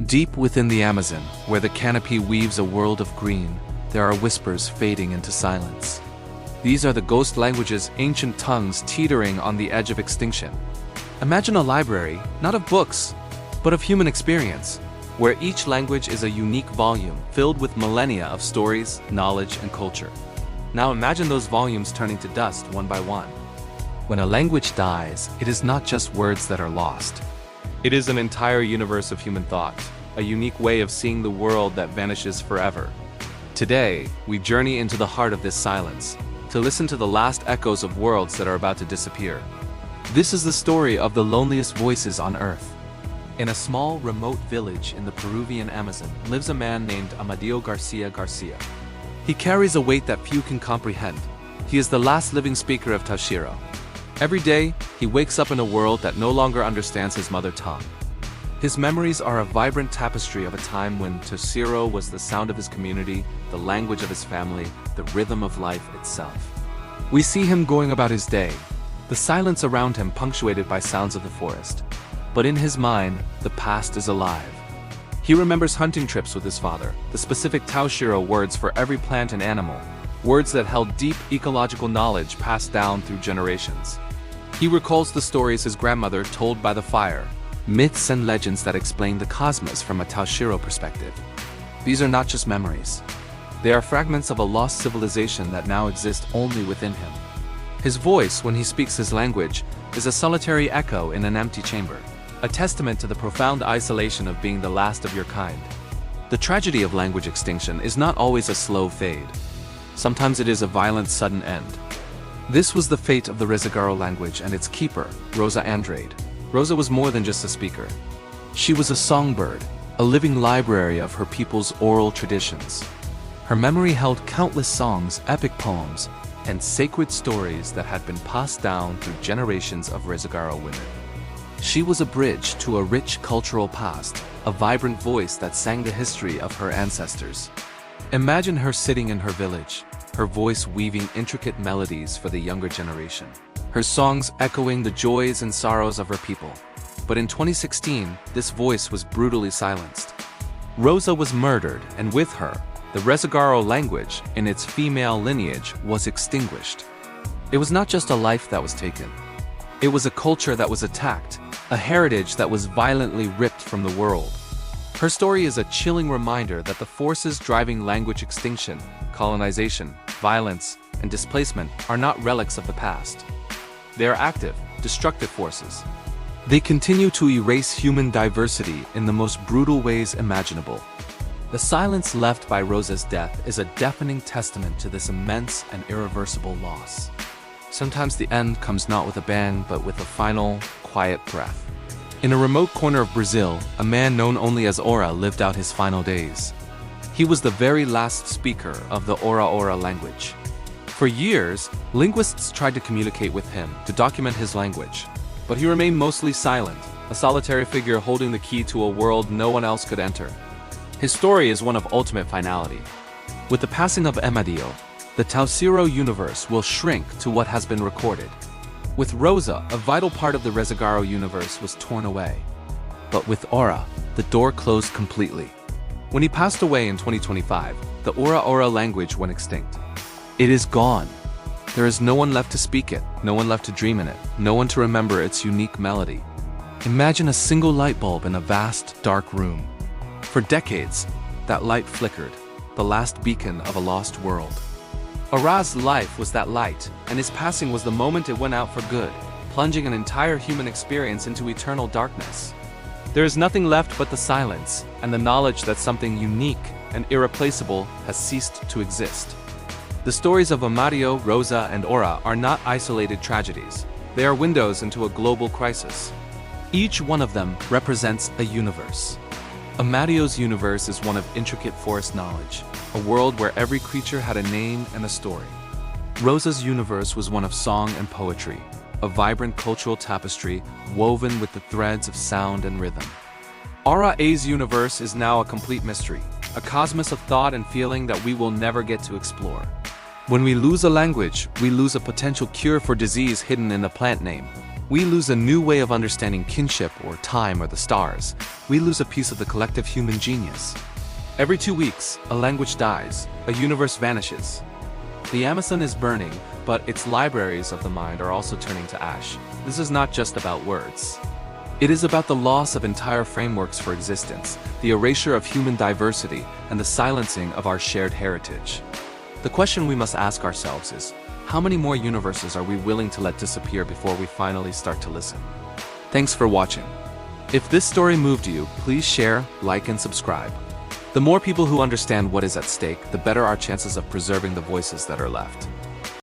Deep within the Amazon, where the canopy weaves a world of green, there are whispers fading into silence. These are the ghost languages, ancient tongues teetering on the edge of extinction. Imagine a library, not of books, but of human experience, where each language is a unique volume filled with millennia of stories, knowledge, and culture. Now imagine those volumes turning to dust one by one. When a language dies, it is not just words that are lost. It is an entire universe of human thought, a unique way of seeing the world that vanishes forever. Today, we journey into the heart of this silence, to listen to the last echoes of worlds that are about to disappear. This is the story of the loneliest voices on Earth. In a small, remote village in the Peruvian Amazon lives a man named Amadeo Garcia Garcia. He carries a weight that few can comprehend. He is the last living speaker of Taushiro. Every day, he wakes up in a world that no longer understands his mother tongue. His memories are a vibrant tapestry of a time when Taushiro was the sound of his community, the language of his family, the rhythm of life itself. We see him going about his day, the silence around him punctuated by sounds of the forest. But in his mind, the past is alive. He remembers hunting trips with his father, the specific Taushiro words for every plant and animal, words that held deep ecological knowledge passed down through generations. He recalls the stories his grandmother told by the fire, myths and legends that explain the cosmos from a Taushiro perspective. These are not just memories. They are fragments of a lost civilization that now exist only within him. His voice, when he speaks his language, is a solitary echo in an empty chamber, a testament to the profound isolation of being the last of your kind. The tragedy of language extinction is not always a slow fade. Sometimes it is a violent, sudden end. This was the fate of the Rezagaro language and its keeper, Rosa Andrade. Rosa was more than just a speaker. She was a songbird, a living library of her people's oral traditions. Her memory held countless songs, epic poems, and sacred stories that had been passed down through generations of Rezagaro women. She was a bridge to a rich cultural past, a vibrant voice that sang the history of her ancestors. Imagine her sitting in her village, her voice weaving intricate melodies for the younger generation, her songs echoing the joys and sorrows of her people. But in 2016, this voice was brutally silenced. Rosa was murdered, and with her, the Rezagaro language, in its female lineage, was extinguished. It was not just a life that was taken. It was a culture that was attacked, a heritage that was violently ripped from the world. Her story is a chilling reminder that the forces driving language extinction, colonization, violence, and displacement are not relics of the past. They are active, destructive forces. They continue to erase human diversity in the most brutal ways imaginable. The silence left by Rosa's death is a deafening testament to this immense and irreversible loss. Sometimes the end comes not with a bang, but with a final, quiet breath. In a remote corner of Brazil, a man known only as Ora lived out his final days. He was the very last speaker of the Ora Ora language. For years, linguists tried to communicate with him to document his language, but he remained mostly silent, a solitary figure holding the key to a world no one else could enter. His story is one of ultimate finality. With the passing of Amadeo, the Taushiro universe will shrink to what has been recorded. With Rosa, a vital part of the Rezagaro universe was torn away. But with Ora, the door closed completely. When he passed away in 2025, the Ora Ora language went extinct. It is gone. There is no one left to speak it, no one left to dream in it, no one to remember its unique melody. Imagine a single light bulb in a vast, dark room. For decades, that light flickered, the last beacon of a lost world. Ora's life was that light, and his passing was the moment it went out for good, plunging an entire human experience into eternal darkness. There is nothing left but the silence, and the knowledge that something unique and irreplaceable has ceased to exist. The stories of Amadeo, Rosa, and Ora are not isolated tragedies. They are windows into a global crisis. Each one of them represents a universe. Amadeo's universe is one of intricate forest knowledge, a world where every creature had a name and a story. Rosa's universe was one of song and poetry, a vibrant cultural tapestry woven with the threads of sound and rhythm. Ora's universe is now a complete mystery, a cosmos of thought and feeling that we will never get to explore. When we lose a language, we lose a potential cure for disease hidden in a plant name. we lose a new way of understanding kinship or time or the stars. We lose a piece of the collective human genius. Every 2 weeks, a language dies, a universe vanishes. The Amazon is burning, but its libraries of the mind are also turning to ash. This is not just about words. It is about the loss of entire frameworks for existence, the erasure of human diversity, and the silencing of our shared heritage. The question we must ask ourselves is, how many more universes are we willing to let disappear before we finally start to listen? Thanks for watching. If this story moved you, please share, like, and subscribe. The more people who understand what is at stake, the better our chances of preserving the voices that are left.